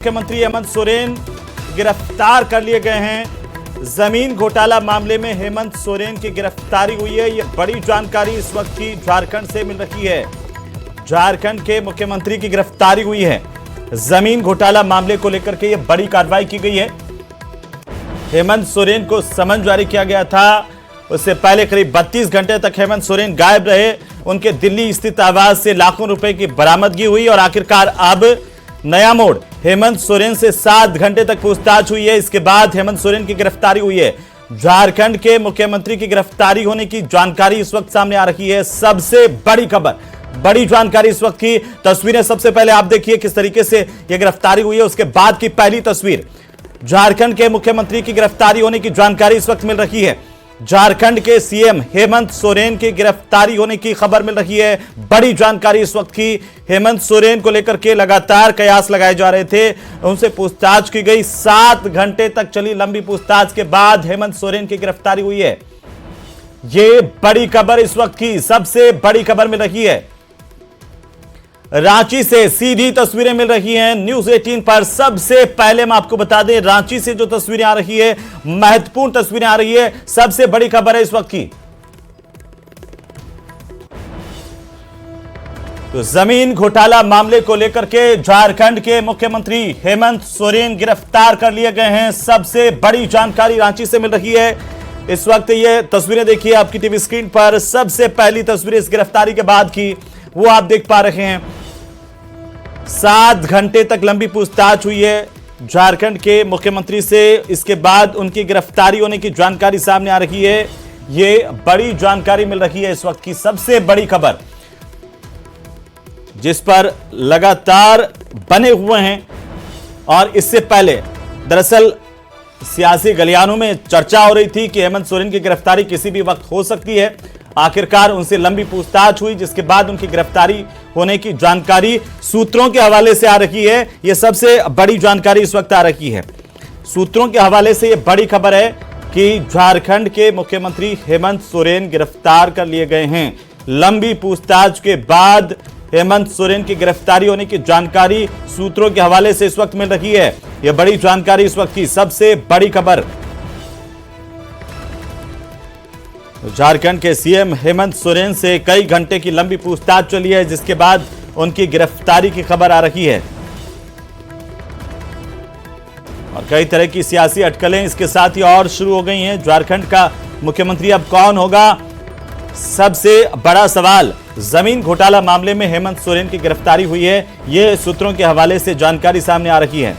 मुख्यमंत्री हेमंत सोरेन गिरफ्तार कर लिए गए हैं। जमीन घोटाला मामले में हेमंत सोरेन की गिरफ्तारी हुई है। यह बड़ी जानकारी इस वक्त की झारखंड से मिल रही है। झारखंड के मुख्यमंत्री की गिरफ्तारी हुई है। जमीन घोटाला मामले को लेकर के यह बड़ी कार्रवाई की गई है। हेमंत सोरेन को समन जारी किया गया था। उससे पहले करीब 32 घंटे तक हेमंत सोरेन गायब रहे। उनके दिल्ली स्थित आवास से लाखों रुपए की बरामदगी हुई और आखिरकार अब नया मोड़। हेमंत सोरेन से 7 घंटे तक पूछताछ हुई है। इसके बाद हेमंत सोरेन की गिरफ्तारी हुई है। झारखंड के मुख्यमंत्री की गिरफ्तारी होने की जानकारी इस वक्त सामने आ रही है। सबसे बड़ी खबर, बड़ी जानकारी इस वक्त की तस्वीरें सबसे पहले आप देखिए किस तरीके से यह गिरफ्तारी हुई है। उसके बाद की पहली तस्वीर, झारखंड के मुख्यमंत्री की गिरफ्तारी होने की जानकारी इस वक्त मिल रही है। झारखंड के सीएम हेमंत सोरेन की गिरफ्तारी होने की खबर मिल रही है। बड़ी जानकारी इस वक्त की। हेमंत सोरेन को लेकर के लगातार कयास लगाए जा रहे थे। उनसे पूछताछ की गई। 7 घंटे तक चली लंबी पूछताछ के बाद हेमंत सोरेन की गिरफ्तारी हुई है। यह बड़ी खबर इस वक्त की सबसे बड़ी खबर मिल रही है। रांची से सीधी तस्वीरें मिल रही हैं न्यूज 18 पर। सबसे पहले मैं आपको बता दें, रांची से जो तस्वीरें आ रही है, महत्वपूर्ण तस्वीरें आ रही है। सबसे बड़ी खबर है इस वक्त की। तो जमीन घोटाला मामले को लेकर के झारखंड के मुख्यमंत्री हेमंत सोरेन गिरफ्तार कर लिए गए हैं। सबसे बड़ी जानकारी रांची से मिल रही है। इस वक्त ये तस्वीरें देखिए आपकी टीवी स्क्रीन पर। सबसे पहली तस्वीर इस गिरफ्तारी के बाद की वो आप देख पा रहे हैं। 7 घंटे तक लंबी पूछताछ हुई है झारखंड के मुख्यमंत्री से। इसके बाद उनकी गिरफ्तारी होने की जानकारी सामने आ रही है। यह बड़ी जानकारी मिल रही है इस वक्त की सबसे बड़ी खबर, जिस पर लगातार बने हुए हैं। और इससे पहले दरअसल सियासी गलियानों में चर्चा हो रही थी कि हेमंत सोरेन की गिरफ्तारी किसी भी वक्त हो सकती है। आखिरकार उनसे लंबी पूछताछ हुई, जिसके बाद उनकी गिरफ्तारी होने की जानकारी सूत्रों के हवाले से आ रही है। यह सबसे बड़ी जानकारी इस वक्त आ रही है। सूत्रों के हवाले से यह बड़ी खबर है कि झारखंड के मुख्यमंत्री हेमंत सोरेन गिरफ्तार कर लिए गए हैं। लंबी पूछताछ के बाद हेमंत सोरेन की गिरफ्तारी होने की जानकारी सूत्रों के हवाले से इस वक्त मिल रही है। यह बड़ी जानकारी इस वक्त की सबसे बड़ी खबर। झारखंड के सीएम हेमंत सोरेन से कई घंटे की लंबी पूछताछ चली है, जिसके बाद उनकी गिरफ्तारी की खबर आ रही है। और कई तरह की सियासी अटकलें इसके साथ ही और शुरू हो गई हैं। झारखंड का मुख्यमंत्री अब कौन होगा? सबसे बड़ा सवाल। जमीन घोटाला मामले में हेमंत सोरेन की गिरफ्तारी हुई है। यह सूत्रों के हवाले से जानकारी सामने आ रही है।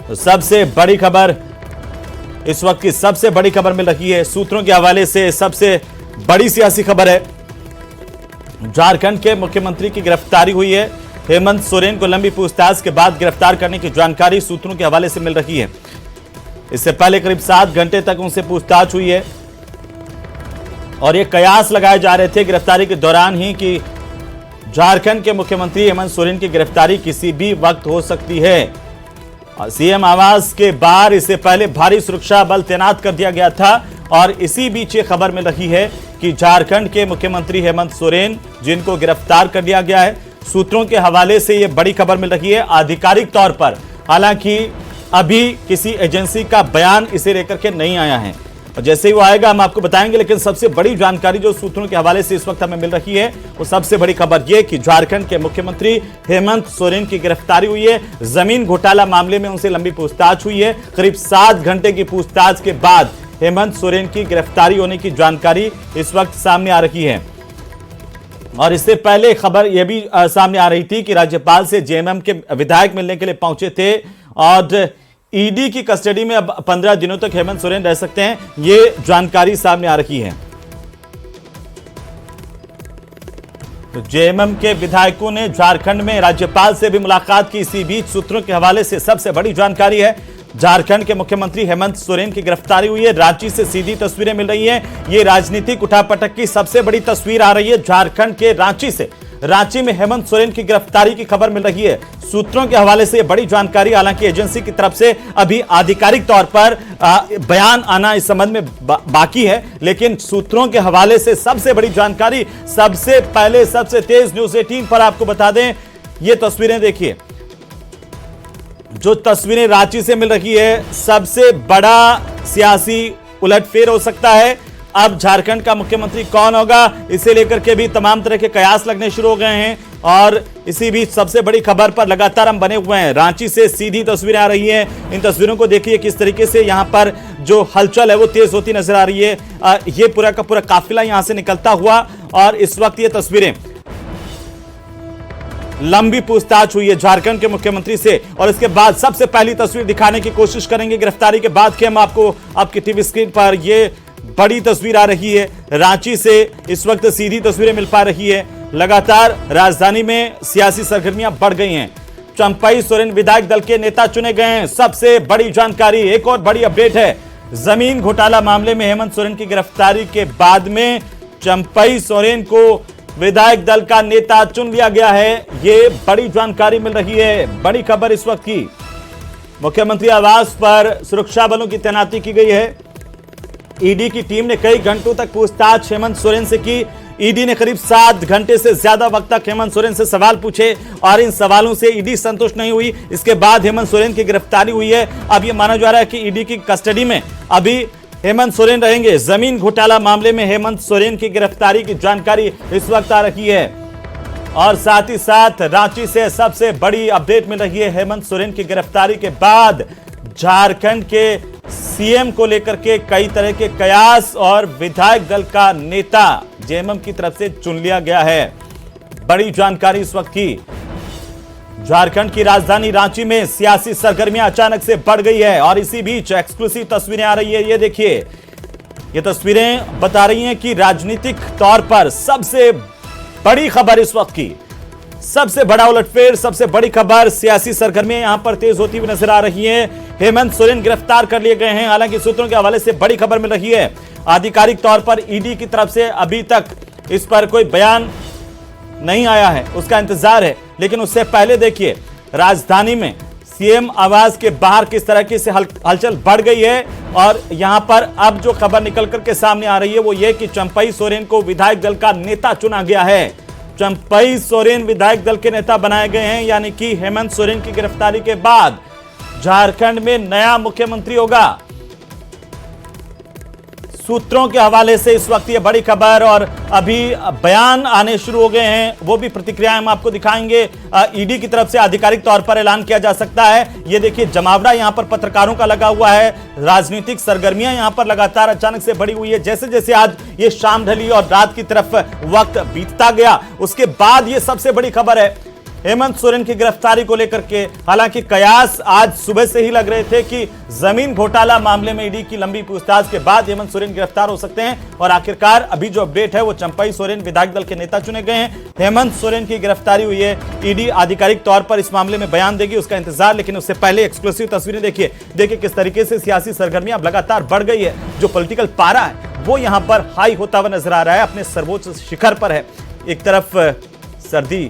तो सबसे बड़ी खबर इस वक्त की सबसे बड़ी खबर मिल रही है सूत्रों के हवाले से। सबसे बड़ी सियासी खबर है, झारखंड के मुख्यमंत्री की गिरफ्तारी हुई है। हेमंत सोरेन को लंबी पूछताछ के बाद गिरफ्तार करने की जानकारी सूत्रों के हवाले से मिल रही है। इससे पहले करीब 7 घंटे तक उनसे पूछताछ हुई है और ये कयास लगाए जा रहे थे गिरफ्तारी के दौरान ही कि झारखंड के मुख्यमंत्री हेमंत सोरेन की गिरफ्तारी किसी भी वक्त हो सकती है। सीएम आवास के बाहर इससे पहले भारी सुरक्षा बल तैनात कर दिया गया था। और इसी बीच ये खबर मिल रही है कि झारखंड के मुख्यमंत्री हेमंत सोरेन, जिनको गिरफ्तार कर लिया गया है, सूत्रों के हवाले से यह बड़ी खबर मिल रही है आधिकारिक तौर पर। हालांकि अभी किसी एजेंसी का बयान इसे लेकर के नहीं आया है, और जैसे ही वो आएगा हम आपको बताएंगे। लेकिन सबसे बड़ी जानकारी जो सूत्रों के हवाले से इस वक्त हमें मिल रही है, वो सबसे बड़ी खबर ये कि झारखंड के मुख्यमंत्री हेमंत सोरेन की गिरफ्तारी हुई है। जमीन घोटाला मामले में उनसे लंबी पूछताछ हुई है। करीब 7 घंटे की पूछताछ के बाद हेमंत सोरेन की गिरफ्तारी होने की जानकारी इस वक्त सामने आ रही है। और इससे पहले खबर यह भी सामने आ रही थी कि राज्यपाल से जेएमएम के विधायक मिलने के लिए पहुंचे थे और ईडी की कस्टडी में अब 15 दिनों तक हेमंत सोरेन रह सकते हैं। यह जानकारी सामने आ रही है। तो जेएमएम के विधायकों ने झारखंड में राज्यपाल से भी मुलाकात की। इसी बीच सूत्रों के हवाले से सबसे बड़ी जानकारी है, झारखंड के मुख्यमंत्री हेमंत सोरेन की गिरफ्तारी हुई है। रांची से सीधी तस्वीरें मिल रही हैं। ये राजनीतिक उठापटक की सबसे बड़ी तस्वीर आ रही है झारखंड के रांची से। रांची में हेमंत सोरेन की गिरफ्तारी की खबर मिल रही है सूत्रों के हवाले से। बड़ी जानकारी, हालांकि एजेंसी की तरफ से अभी आधिकारिक तौर पर बयान आना इस संबंध में बाकी है, लेकिन सूत्रों के हवाले से सबसे बड़ी जानकारी सबसे पहले सबसे तेज न्यूज 18 पर आपको बता दें। ये तस्वीरें देखिए, जो तस्वीरें रांची से मिल रही है, सबसे बड़ा सियासी उलटफेर हो सकता है। अब झारखंड का मुख्यमंत्री कौन होगा, इसे लेकर के भी तमाम तरह के कयास लगने शुरू हो गए हैं। और इसी बीच सबसे बड़ी खबर पर लगातार हम बने हुए हैं। रांची से सीधी तस्वीरें आ रही हैं। इन तस्वीरों को देखिए किस तरीके से यहां पर जो हलचल है वो तेज होती नजर आ रही है। ये पूरा का पूरा काफिला यहां से निकलता हुआ, और इस वक्त ये तस्वीरें, लंबी पूछताछ हुई है झारखंड के मुख्यमंत्री से, और इसके बाद सबसे पहली तस्वीर दिखाने की कोशिश करेंगे गिरफ्तारी के बाद की। हम आपको आपकी टीवी स्क्रीन पर ये बड़ी तस्वीर आ रही है। रांची से इस वक्त सीधी तस्वीरें मिल पा रही है। लगातार राजधानी में सियासी सरगर्मियां बढ़ गई हैं। चंपई सोरेन विधायक दल के नेता चुने गए हैं। सबसे बड़ी जानकारी, एक और बड़ी अपडेट है। जमीन घोटाला मामले में हेमंत सोरेन की गिरफ्तारी के बाद में चंपई सोरेन को विधायक दल का नेता चुन लिया गया है। यह बड़ी जानकारी मिल रही है। बड़ी खबर इस वक्त की, मुख्यमंत्री आवास पर सुरक्षा बलों की तैनाती की गई है। ईडी की टीम ने कई घंटों तक पूछताछ हेमंत सोरेन से की। ईडी ने करीब 7 घंटे से ज्यादा वक्त तक हेमंत सोरेन से सवाल पूछे, और इन सवालों से ईडी संतुष्ट नहीं हुई। इसके बाद हेमंत सोरेन की गिरफ्तारी हुई है। अब यह माना जा रहा है कि ईडी की कस्टडी में अभी हेमंत सोरेन रहेंगे। जमीन घोटाला मामले में हेमंत सोरेन की गिरफ्तारी की जानकारी इस वक्त आ रही है, और साथ ही साथ रांची से सबसे बड़ी अपडेट मिल रही है। हेमंत सोरेन की गिरफ्तारी के बाद झारखंड के सीएम को लेकर के कई तरह के कयास, और विधायक दल का नेता जेएमएम की तरफ से चुन लिया गया है। बड़ी जानकारी इस वक्त की। झारखंड की राजधानी रांची में सियासी सरगर्मियां अचानक से बढ़ गई है, और इसी बीच एक्सक्लूसिव तस्वीरें आ रही है। ये देखिए, ये तस्वीरें बता रही हैं कि राजनीतिक तौर पर सबसे बड़ी खबर इस वक्त की, सबसे बड़ा उलटफेर, सबसे बड़ी खबर, सियासी सरगर्मियां यहां पर तेज होती हुई नजर आ रही हैं। हेमंत सोरेन गिरफ्तार कर लिए गए हैं। हालांकि सूत्रों के हवाले से बड़ी खबर मिल रही है। आधिकारिक तौर पर ईडी की तरफ से अभी तक इस पर कोई बयान नहीं आया है, उसका इंतजार है। लेकिन उससे पहले देखिए राजधानी में सीएम आवास के बाहर किस तरह से हलचल बढ़ गई है। और यहां पर अब जो खबर निकल करके सामने आ रही है वो ये कि चंपई सोरेन को विधायक दल का नेता चुना गया है। चंपई सोरेन विधायक दल के नेता बनाए गए हैं, यानी कि हेमंत सोरेन की गिरफ्तारी के बाद झारखंड में नया मुख्यमंत्री होगा। सूत्रों के हवाले से इस वक्त ये बड़ी खबर, और अभी बयान आने शुरू हो गए हैं, वो भी प्रतिक्रियाएं हम आपको दिखाएंगे। ईडी की तरफ से आधिकारिक तौर पर ऐलान किया जा सकता है। ये देखिए जमावड़ा यहां पर पत्रकारों का लगा हुआ है। राजनीतिक सरगर्मियां यहां पर लगातार अचानक से बढ़ी हुई है। जैसे जैसे आज ये शाम ढली और रात की तरफ वक्त बीतता गया, उसके बाद ये सबसे बड़ी खबर है हेमंत सोरेन की गिरफ्तारी को लेकर के। हालांकि कयास आज सुबह से ही लग रहे थे कि जमीन घोटाला मामले में ईडी की लंबी पूछताछ के बाद हेमंत सोरेन गिरफ्तार हो सकते हैं, और आखिरकार अभी जो अपडेट है वो चंपई सोरेन विधायक दल के नेता चुने गए हैं। हेमंत सोरेन की गिरफ्तारी हुई है। ईडी आधिकारिक तौर पर इस मामले में बयान देगी, उसका इंतजार। लेकिन उससे पहले एक्सक्लूसिव तस्वीरें देखिए किस तरीके से सियासी सरगर्मियां लगातार बढ़ गई है। जो पॉलिटिकल पारा है वो यहां पर हाई होता हुआ नजर आ रहा है, अपने सर्वोच्च शिखर पर है। एक तरफ सर्दी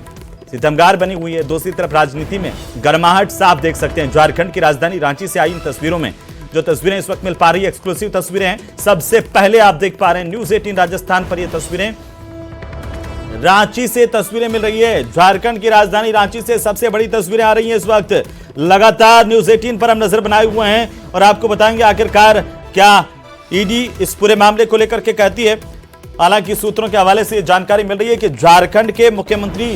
सितमगार बनी हुई है, दूसरी तरफ राजनीति में गर्माहट साफ देख सकते हैं। झारखंड की राजधानी रांची से आई इन तस्वीरों में जो तस्वीरें इस वक्त मिल पा रही है, एक्सक्लूसिव तस्वीरें हैं। सबसे पहले आप देख पा रहे हैं न्यूज़ 18 राजस्थान पर ये तस्वीरें, रांची से तस्वीरें मिल रही है। झारखंड की राजधानी रांची से सबसे बड़ी तस्वीरें आ रही हैं इस वक्त। लगातार न्यूज़ 18 पर हम नजर बनाए हुए हैं, और आपको बताएंगे आखिरकार क्या ईडी इस पूरे मामले को लेकर के कहती है। हालांकि सूत्रों के हवाले से जानकारी मिल रही है कि झारखंड के मुख्यमंत्री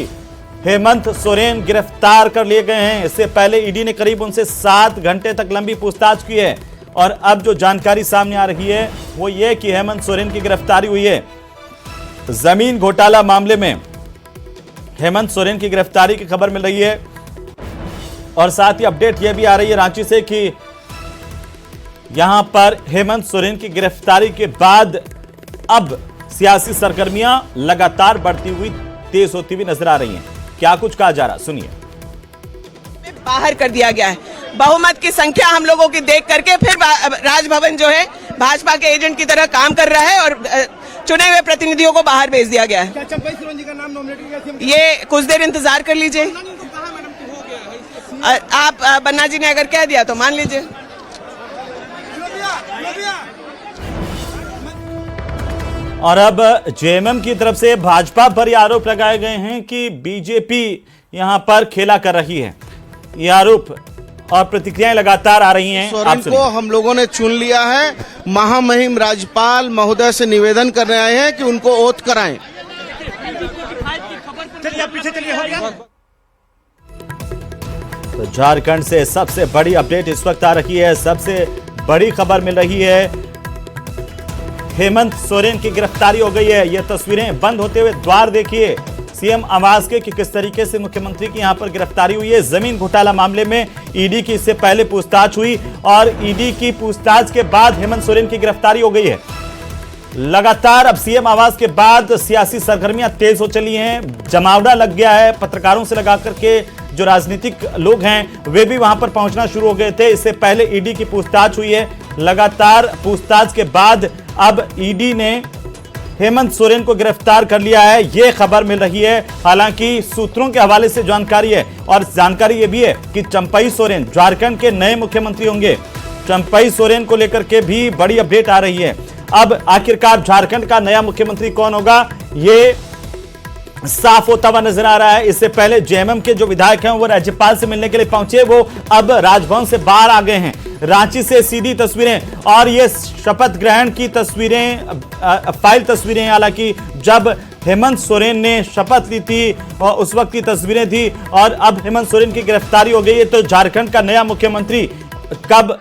हेमंत सोरेन गिरफ्तार कर लिए गए हैं। इससे पहले ईडी ने करीब उनसे 7 घंटे तक लंबी पूछताछ की है, और अब जो जानकारी सामने आ रही है वो ये कि हेमंत सोरेन की गिरफ्तारी हुई है। जमीन घोटाला मामले में हेमंत सोरेन की गिरफ्तारी की खबर मिल रही है, और साथ ही अपडेट यह भी आ रही है रांची से कि यहां पर हेमंत सोरेन की गिरफ्तारी के बाद अब सियासी सरगर्मियां लगातार बढ़ती हुई, तेज होती हुई नजर आ रही हैं। क्या कुछ कहा जा रहा, सुनिए। बाहर कर दिया गया है। बहुमत की संख्या हम लोगों की देख करके फिर राजभवन जो है भाजपा के एजेंट की तरह काम कर रहा है, और चुने हुए प्रतिनिधियों को बाहर भेज दिया गया है। क्या चंपई सोरेन जी का नाम नॉमिनेट किया? ये कुछ देर इंतजार कर लीजिए। आप बन्ना जी ने अगर कह दिया तो मान लीजिए। और अब जेएमएम की तरफ से भाजपा पर यह आरोप लगाए गए हैं कि बीजेपी यहां पर खेला कर रही है, ये आरोप। और प्रतिक्रियाएं लगातार आ रही हैं। सोरेन को हम लोगों ने चुन लिया है। महामहिम राज्यपाल महोदय से निवेदन करने आए हैं कि उनको ओथ कराएं। तो झारखंड से सबसे बड़ी अपडेट इस वक्त आ रही है, सबसे बड़ी खबर मिल रही है। हेमंत सोरेन की गिरफ्तारी हो गई है। ये तस्वीरें बंद होते हुए द्वार देखिए सीएम आवास के कि किस तरीके से मुख्यमंत्री की यहां पर गिरफ्तारी हुई है। जमीन घोटाला मामले में ईडी की इससे पहले पूछताछ हुई और ईडी की पूछताछ के बाद हेमंत सोरेन की गिरफ्तारी हो गई है। लगातार अब सीएम आवास के बाद सियासी सरगर्मियां तेज हो चली हैं, जमावड़ा लग गया है। पत्रकारों से लगा करके जो राजनीतिक लोग हैं वे भी वहां पर पहुंचना शुरू हो गए थे। इससे पहले ईडी की पूछताछ हुई है। लगातार पूछताछ के बाद अब ईडी ने हेमंत सोरेन को गिरफ्तार कर लिया है, यह खबर मिल रही है। हालांकि सूत्रों के हवाले से जानकारी है और जानकारी यह भी है कि चंपई सोरेन झारखंड के नए मुख्यमंत्री होंगे। चंपई सोरेन को लेकर के भी बड़ी अपडेट आ रही है। अब आखिरकार झारखंड का नया मुख्यमंत्री कौन होगा ये साफ होता हुआ नजर आ रहा है। इससे पहले जेएमएम के जो विधायक हैं वो राज्यपाल से मिलने के लिए पहुंचे, वो अब राजभवन से बाहर आ गए हैं। रांची से सीधी तस्वीरें और ये शपथ ग्रहण की तस्वीरें, फाइल तस्वीरें, हालांकि जब हेमंत सोरेन ने शपथ ली थी और उस वक्त की तस्वीरें थी और अब हेमंत सोरेन की गिरफ्तारी हो गई है। तो झारखंड का नया मुख्यमंत्री कब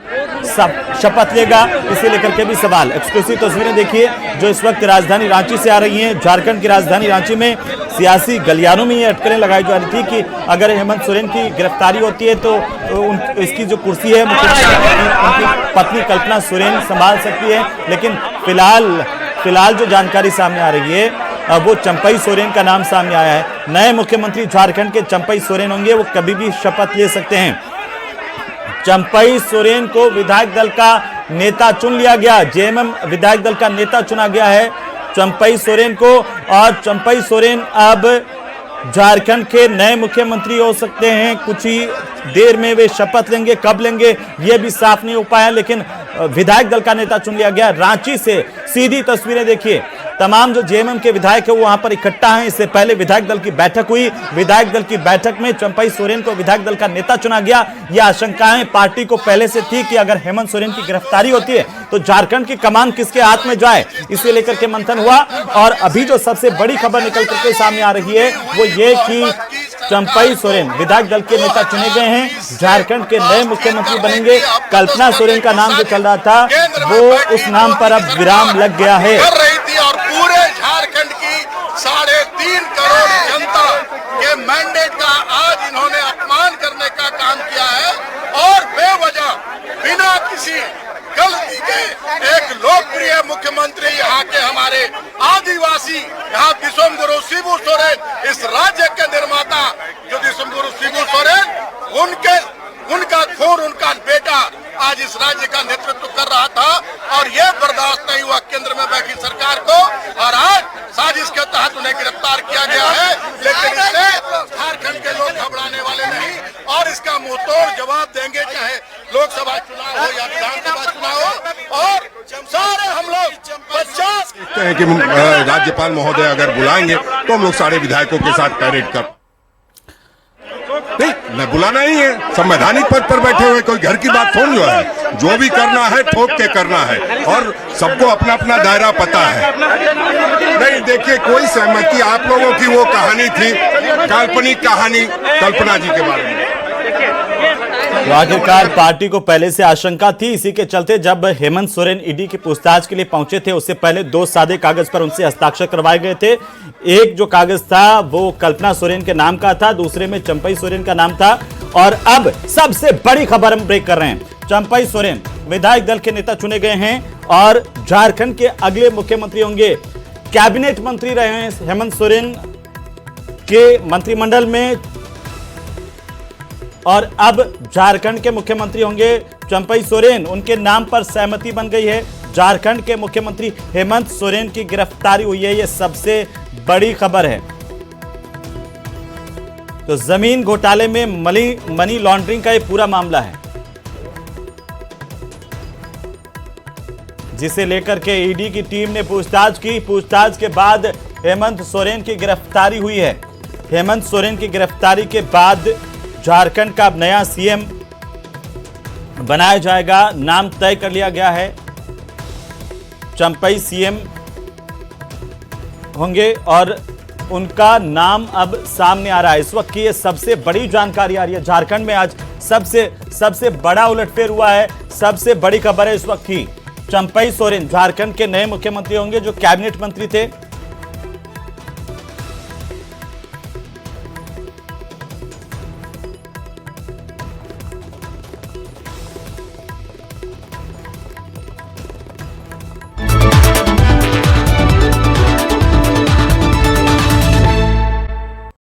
शपथ लेगा इसे लेकर के भी सवाल। एक्सक्लूसिव तस्वीरें देखिए जो इस वक्त राजधानी रांची से आ रही हैं। झारखंड की राजधानी रांची में सियासी गलियारों में ये अटकलें लगाई जा रही थी कि अगर हेमंत सोरेन की गिरफ्तारी होती है तो इसकी जो कुर्सी है उनकी पत्नी कल्पना सोरेन संभाल सकती है। लेकिन फिलहाल जो जानकारी सामने आ रही है वो चंपई सोरेन का नाम सामने आया है। नए मुख्यमंत्री झारखंड के चंपई सोरेन होंगे, वो कभी भी शपथ ले सकते हैं। चंपई सोरेन को विधायक दल का नेता चुन लिया गया, जेएमएम विधायक दल का नेता चुना गया है चंपई सोरेन को। और चंपई सोरेन अब झारखंड के नए मुख्यमंत्री हो सकते हैं। कुछ ही देर में वे शपथ लेंगे, कब लेंगे यह भी साफ नहीं हो पाया, लेकिन विधायक दल का नेता चुन लिया गया। रांची से सीधी तस्वीरें देखिए, तमाम जो जेएमएम के विधायक है वो वहां पर इकट्ठा हैं। इससे पहले विधायक दल की बैठक हुई, विधायक दल की बैठक में चंपई सोरेन को विधायक दल का नेता चुना गया। यह आशंकाएं पार्टी को पहले से थी कि अगर हेमंत सोरेन की गिरफ्तारी होती है तो झारखंड की कमान किसके हाथ में जाए, इसे लेकर के मंथन हुआ। और अभी जो सबसे बड़ी खबर निकल करके सामने आ रही है वो ये कि चंपई सोरेन विधायक दल के नेता चुने गए हैं, झारखंड के नए मुख्यमंत्री बनेंगे। कल्पना सोरेन का नाम जो चल रहा था वो उस नाम पर अब विराम लग गया है। और पूरे झारखंड की 3.5 करोड़ जनता के मैंडेट का आज इन्होंने अपमान करने का काम किया है और बेवजह बिना किसी गलती के एक लोकप्रिय मुख्यमंत्री यहाँ के हमारे आदिवासी यहाँ विश्वगुरु शिबू सोरेन, इस राज्य के निर्माता जो विश्वगुरु शिबू सोरेन, उनका खून, उनका बेटा आज इस राज्य का नेतृत्व कर रहा था और यह बर्दाश्त नहीं हुआ केंद्र में बैठी सरकार को और आज साजिश के तहत उन्हें गिरफ्तार किया गया है। लेकिन इससे झारखंड के लोग घबराने वाले नहीं और इसका मुंहतोड़ जवाब देंगे, चाहे लोकसभा चुनाव हो या विधानसभा चुनाव हो। और सारे हम लोग 50 हैं कि राज्यपाल महोदय अगर बुलाएंगे तो हम लोग सारे विधायकों के साथ पैरेड कर नहीं, मैं बुलाना ही है। संवैधानिक पद पर बैठे हुए कोई घर की बात थोड़ी है, जो भी करना है ठोक के करना है और सबको अपना अपना दायरा पता है। नहीं देखिए, कोई सहमति आप लोगों की वो कहानी थी, काल्पनिक कहानी कल्पना जी के बारे में। तो आखिरकार पार्टी को पहले से आशंका थी, इसी के चलते जब हेमंत सोरेन ईडी की पूछताछ के लिए पहुंचे थे उससे पहले 2 सादे कागज पर उनसे हस्ताक्षर करवाए गए थे। एक जो कागज था वो कल्पना सोरेन के नाम का था, दूसरे में चंपई सोरेन का नाम था। और अब सबसे बड़ी खबर हम ब्रेक कर रहे हैं। चंपई सोरेन विधायक दल के नेता चुने गए हैं और झारखंड के अगले मुख्यमंत्री होंगे। कैबिनेट मंत्री रहे हैं हेमंत सोरेन के मंत्रिमंडल में और अब झारखंड के मुख्यमंत्री होंगे चंपई सोरेन। उनके नाम पर सहमति बन गई है। झारखंड के मुख्यमंत्री हेमंत सोरेन की गिरफ्तारी हुई है, यह सबसे बड़ी खबर है। तो जमीन घोटाले में मनी लॉन्ड्रिंग का यह पूरा मामला है, जिसे लेकर के ईडी की टीम ने पूछताछ की। पूछताछ के बाद हेमंत सोरेन की गिरफ्तारी हुई है। हेमंत सोरेन की गिरफ्तारी के बाद झारखंड का नया सीएम बनाया जाएगा, नाम तय कर लिया गया है। चंपई सीएम होंगे और उनका नाम अब सामने आ रहा है। इस वक्त की ये सबसे बड़ी जानकारी आ रही है। झारखंड में आज सबसे बड़ा उलटफेर हुआ है। सबसे बड़ी खबर है इस वक्त की, चंपई सोरेन झारखंड के नए मुख्यमंत्री होंगे, जो कैबिनेट मंत्री थे।